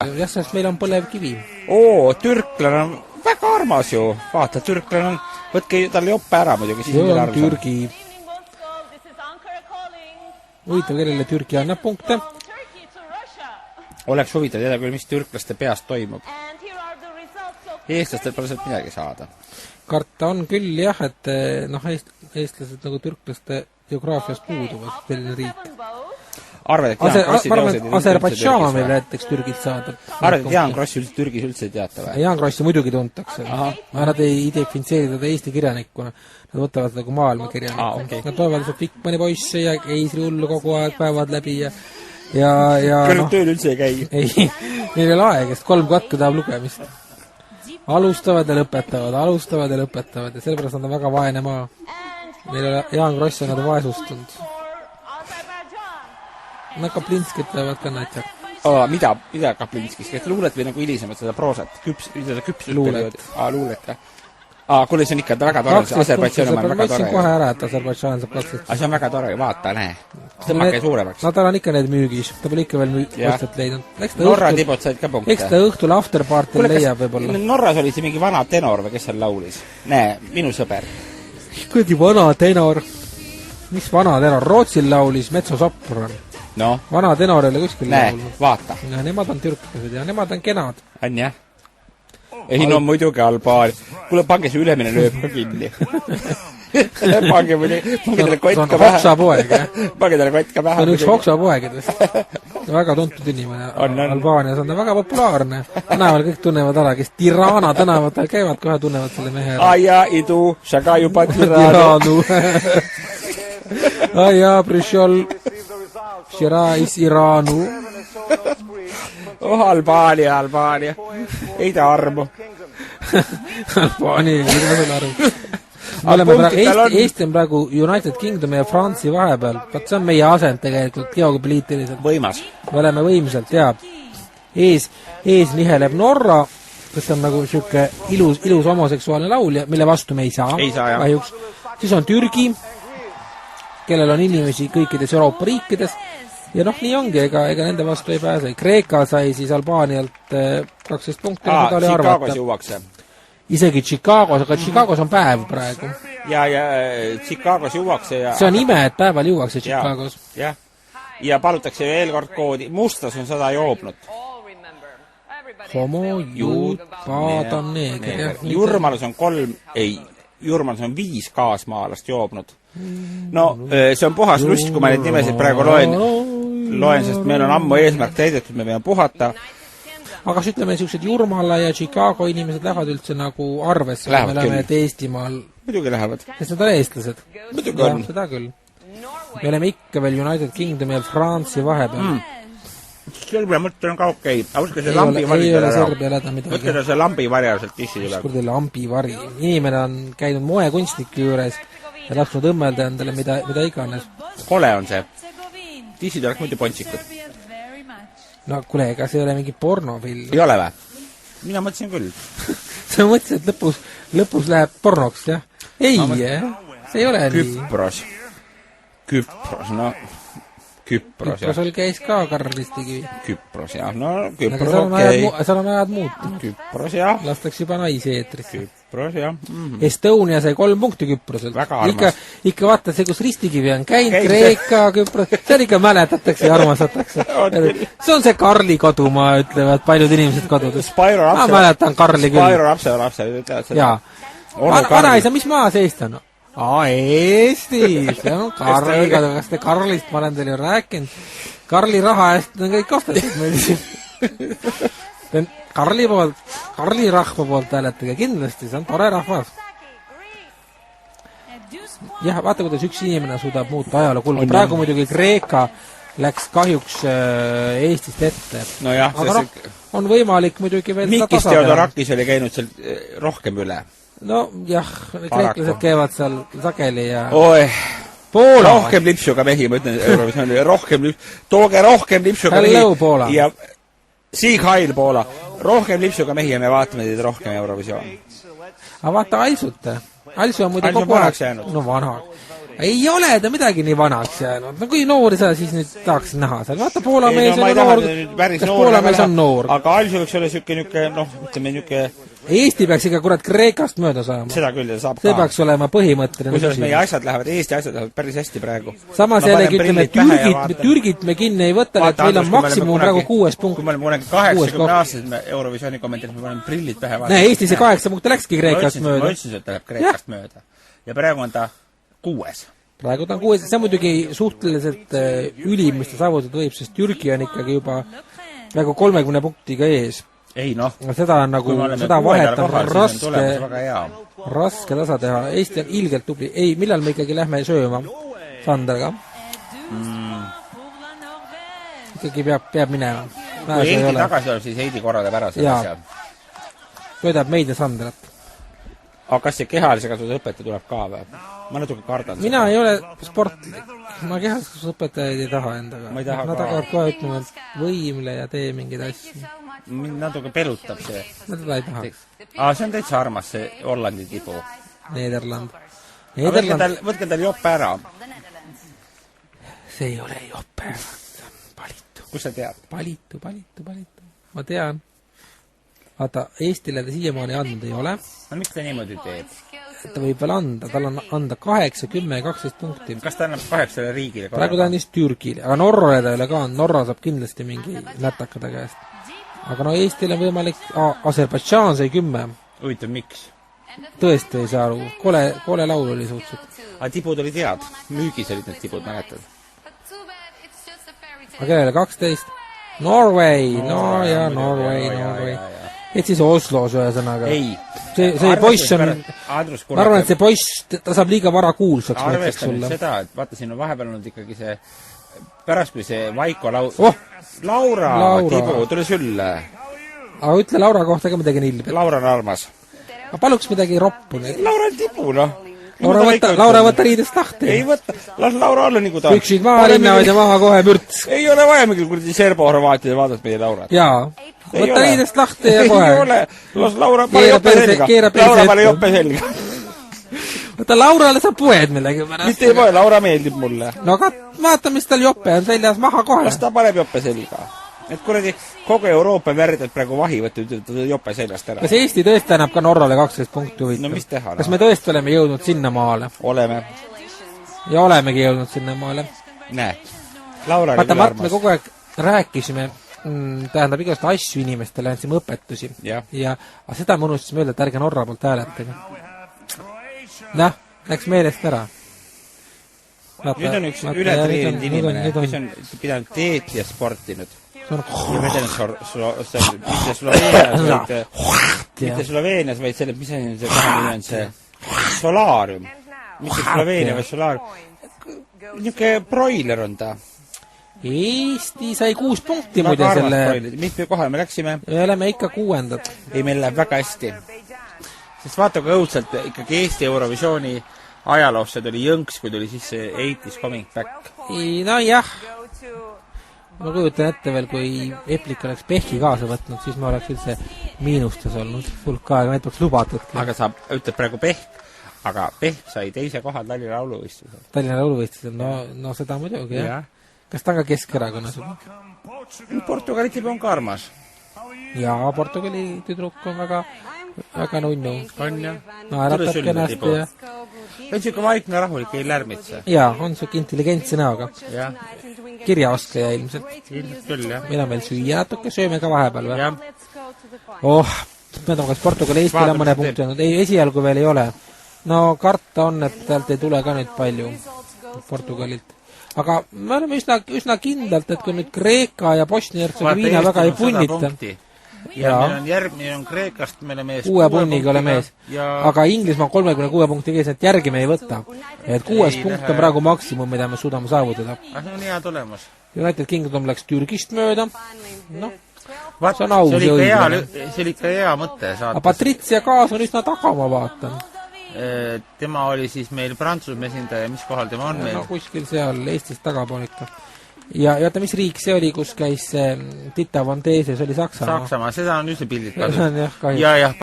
jah, sest meil on põlevkivi. Türklane on väga armas ju. Vaata, türklane on, võtke talle joppe ära muidugi. See on Türgi. Huvitav, kellele Türgi annab punkte. Oleks huvitav teada küll, mis türklaste peast toimub. Eestlastel pole sealt midagi saada. Karta on küll jah, et eestlased nagu türklaste geograafias puuduvad selline riik. Arvad, et Jaan Krossi teosed Aserbaidžaan on meil näiteks Türgit saada. Arvad, et Jaan Krossi Türgis üldse ei teata või? Jaan Krossi muidugi tuntakse. Nad ei definitseeri teda Eesti kirjanikuna. Nad võtavad nagu maailma kirjanikuna. Okay. Nad toevad lihtsalt Vikmani poisse ja Eisri hullu kogu aeg päevad läbi ja Kõrnud tööl üldse ei käi. Ei, neil ei ole aeg, sest 3 katku tahab lugemist. Alustavad ja lõpetavad ja sellepärast nad on väga vaene maa. Neil ole Jaan Kross on nad vaesustunud. Nad Kaplinskit peavad ka näiteks. Mida Kaplinskis? Kas luulet või nagu hilisemad seda proosat? Luulet. Luulet, jah. Kuule, see on ikka väga tore. Aserbaidžaan on väga tore. Võtsin kohe ära, et Aserbaidžaan saab 12. See on väga tore. Vaata, näe. Tõmmake suuremaks. No tal on ikka need müügis. Ta pole ikka veel mõistet leidnud. Norra tibod said ka punkte. Eks ta õhtul afterpartil leiab võib-olla. Norras oli see mingi vana tenor või kes seal laulis? Näe, minu sõber. Kõdi vana tenor. Mis vana tenor? Rootsil laulis metsosopran. No. Vana tenor ei ole kuskil laulnud. Näe, vaata. Ja nemad on türklased ja nemad on kenad. On jah? Ei, no muidugi Albaania. Kuule, pange see ülemine lööb ka kinni. Pange talle kott ka vähe. Hoksapoeg, jah? Pange talle kott ka vähe. See on üks hoksapoegidest. Väga tuntud inimene. Albaanias on ta väga populaarne. Tänaval kõik tunnevad ära, kes Tirana tänavatel käivad, kohe tunnevad selle mehe ära. Aja, idu, šaga juba Tiranu. Aja, prišol Širais Iranu. Albaania. Ei ta armu. Albaania, mida sul armu? Eesti on praegu United Kingdom ja Fransi vahepeal. See on meie asend tegelikult geopoliitiliselt. Võimas. Me oleme võimsalt, jaa. Ees niheleb Norra, kes on nagu siuke ilus homoseksuaalne laulja, mille vastu me ei saa. Kahjuks. Siis on Türgi, kellel on inimesi kõikides Euroopa riikides. Ja nii ongi, ega nende vastu ei pääse. Kreeka sai siis Albaanialt 12 punkti, mida oli arvata. Chicagos juuakse. Isegi Chicagos, aga Chicagos on päev praegu. Ja Chicagos juuakse ja... See on ime, et päeval juuakse Chicagos. Jah. Ja palutakse veel kord koodi. Mustas on 100 joobnud. Homo, juud, paadan, neeger. Jurmalus on 5 kaasmaalast joobnud. No, see on puhas lust, kui ma neid nimesid praegu loen, sest meil on ammu eesmärk täidetud, me peame puhata. Aga ütleme, niisugused Jurmala ja Chicago inimesed lähevad üldse nagu arvesse, me oleme Eestimaal. Muidugi lähevad. Sest nad on eestlased. Muidugi on. Seda küll. Me oleme ikka veel United Kingdom ja Fransi vahepeal. Serbia mõte on ka okei. Võtke see lambivari Võtke see lambivari sealt tissi tuleb. Kurde lambivari. Inimene on käinud moekunstniku juures ja lasknud õmmelda endale mida iganes. Kole on see. Tissid oleks muidu pontsikud. No kuule, ega see ei ole mingi pornofilm. Ei ole või? Mina mõtlesin küll. Sa mõtlesid, et lõpus läheb pornoks, jah? Ei, see ei ole nii. Küpros, no... Küprosel käis ka Karl Ristikivi. Küpros, jah. No, Küpros okei. Seal on ajad muuta. Küpros, jah. Lastakse juba naisi eetrisse. Küpros, jah. Estonia sai 3 punkti Küproselt. Väga armas. Ikka vaata see, kus Ristikivi on käinud, Kreeka, Küpros. See on ikka mäletatakse ja armastatakse. See on see Karli kodu, ma ütlevad paljud inimesed kodudes. Ma mäletan Karli küll. Spyro lapse. Jaa. Vanaisa, mis maa see Eesti on? Eestis, see on Karliga, kas te Karlist, ma olen teile rääkinud. Karli raha eest on kõik ostetud meil siin. Karli rahva poolt hääletage kindlasti, see on tore rahvas. Jah, vaata, kuidas üks inimene suudab muuta ajaloo kulgu. Praegu muidugi Kreeka läks kahjuks Eestist ette. No jah, aga on võimalik muidugi veel Mikis Theodorakis oli käinud seal rohkem üle. No jah, kreeklased käivad seal sageli ja... Poola! Rohkem lipsuga mehi, ma ütlen, Eurovisiooni, tooge rohkem lipsuga mehi. Hello, Poola! Ja Sieg Heil, Poola! Rohkem lipsuga mehi ja me vaatame teid rohkem Eurovisiooni. Aga vaata Aisut. Aisu on muidu kogu aeg... No vana. ei ole ta midagi nii vanaks jäänud. No kui noori sa siis nüüd tahaks näha seal. Vaata, Poola mees on noor. Kas Poola mees on noor? Aga Alžu võiks olla niuke, ütleme niuke... Eesti peaks ikka kurat Kreekast mööda saama. Seda küll, saab ka. See peaks olema põhimõtteline. Kui meie asjad lähevad, Eesti asjad lähevad päris hästi praegu. Samas jällegi ütleme, Türgit me kinni ei võta, et meil on maksimum praegu 6 punkt. Kui me oleme kunagi 80 aastased me Eurovisiooni kommenteerinud, me paneme prillid pähe vaata. Näe, Eesti see 8 punkti läkski Kreekast mööda. Ma ütlesin, et ta läheb Kreekast mööda. Ja praegu on ta 6. Praegu ta on 6. See on muidugi suhteliselt ülim, mis ta saavutada võib, sest Türgi on ikkagi juba praegu 30 punktiga ees. Ei noh. Seda on nagu, seda vahet on raske tasa teha. Eesti on ilgelt tubli. Ei, millal me ikkagi lähme sööma Sandrega? Ikkagi peab minema. Kui Heidi tagasi tuleb, siis Heidi korraldab ära selle asja. Toidab meid ja Sandrat. Aga kas see kehalise kasvuse õpetaja tuleb ka või? Ma natuke kardan. Mina ei ole sportlik. Ma kehalise kasvuse õpetajaid ei taha endaga. Nad hakkavad kohe ütlema, et võimle ja tee mingeid asju. Mind natuke pelutab see. Ma teda ei taha. See on täitsa armas, see Hollandi tibu. Nederland. Võtke tal joppe ära. See ei ole joppe ära. Palitu. Kus sa tead? Palitu. Ma tean. Vaata, Eestile ta siiamaani andnud ei ole. No miks ta niimoodi teeb? Ta võib veel anda. Tal on anda 8, 10, 12 punkti. Kas ta annab 8 riigile? Praegu ta on just Türgile. Aga Norrale ta ei ole ka. Norra saab kindlasti mingi lätakade käest. Aga no Eestil on võimalik... Aserbaidžaan sai 10. Huvitav, miks? Tõesti ei saa aru. Kole laul oli suhteliselt. Aga tibud oli tead. Müügis olid need tibud, mäletad? Aga kellele 12? Norway! Norway. Et siis Oslos ühesõnaga. Ei. See poiss on... Ma arvan, et see poiss, ta saab liiga vara kuulsaks. Arvesta nüüd seda, et vaata, siin on vahepeal olnud ikkagi see... Pärast kui see Vaiko Laura tibu, tule sülle. Aga ütle Laura kohta ka midagi nilbi. Laura on armas. Ma paluks midagi roppu. Laura on tibu, noh. Laura võtta riidest lahti. Ei võtta, las Laura olla nagu ta. Püksid maha linnavad ja maha kohe mürts. Ei ole vaja mingi kurdi Serbo-Horvaatide vaadata meie Laurat. Jaa. Võtta riidest lahti ja kohe. Ei ole. Las Laura pane jope selga. Laura pane jope selga. Võta Laurale sa poed millegi pärast. Mitte ei poe, Laura meeldib mulle. No aga vaata, mis tal jope on seljas maha kohe. Las ta paneb jope selga. Et kuradi kogu Euroopa värdelt praegu vahi võtta jope seljast ära. Kas Eesti tõesti annab ka Norrale 12 punkti huvitav? No mis teha? Kas me tõesti oleme jõudnud sinna maale? Oleme. Ja olemegi jõudnud sinna maale. Näe. Laura oli küll armas. Vaata, me kogu aeg rääkisime, tähendab igast asju inimestele, andsime õpetusi. Ja seda me unustasime öelda, et ärge Norra poolt hääletage. Näh, läks meelest ära. Nüüd on üks ületreeninud inimene, mis on pidanud teed ja sportinud. Ja vedanud mitte Sloveenias, vaid selle, mis on see Solaarium. Mitte Sloveenia, vaid Solaarium. Niuke broiler on ta. Eesti sai 6 punkti muide selle... Mis me kohal me läksime? Me oleme ikka 6. Ei, meil läheb väga hästi. Sest vaata, kui õudselt ikkagi Eesti Eurovisiooni ajaloosse tuli jõnks, kui tuli siis see 80's coming back. No jah. Ma kujutan ette veel, kui Eplik oleks Pehki kaasa võtnud, siis ma oleks üldse miinustes olnud hulk aega, need peaks lubatud. Aga sa ütled praegu Pehk, aga Pehk sai 2. kohal Tallinna lauluvõistlusel. Tallinna lauluvõistlusel, no seda muidugi, jah. Kas ta on ka Keskerakonna sugu? Portugali tibu on ka armas. Jaa, Portugali tüdruk on väga nunnu. On jah. Naeratab kenasti ja... On siuke vaikne rahulik, ei lärmitse. Jaa, on siuke intelligentse näoga. Jah. Kirjaoskaja ilmselt. Ilmselt küll, jah. Meil on veel süüa natuke, sööme ka vahepeal või? Jah. Mõtleme, kas Portugal Eestil on mõne punkti olnud. Ei, esialgu veel ei ole. No karta on, et talt ei tule ka nüüd palju Portugalilt. Aga me oleme üsna kindlalt, et kui nüüd Kreeka ja Bosnia-Hertsegoviina väga ei punnita. Ja meil on Kreekast, me oleme 6 punniga oleme ees. Aga Inglismaa 36 punkti kees, et järgi me ei võta. Et 6 punkt on praegu maksimum, mida me suudame saavutada. See on hea tulemus. United Kingdom läks Türgist mööda. No, see on aus ja õige. See oli ikka hea mõte. Aga Patricia Kaas on üsna taga, ma vaatan. Tema oli siis meil Prantsusmaa esindaja, mis kohal tema on meil? No kuskil seal Eestist tagapool ikka. Ja oota, mis riik see oli, kus käis Tita Von Teese, see oli Saksamaa? Saksamaa, seda on üldse pildid. See on jah, kahjuks. Ja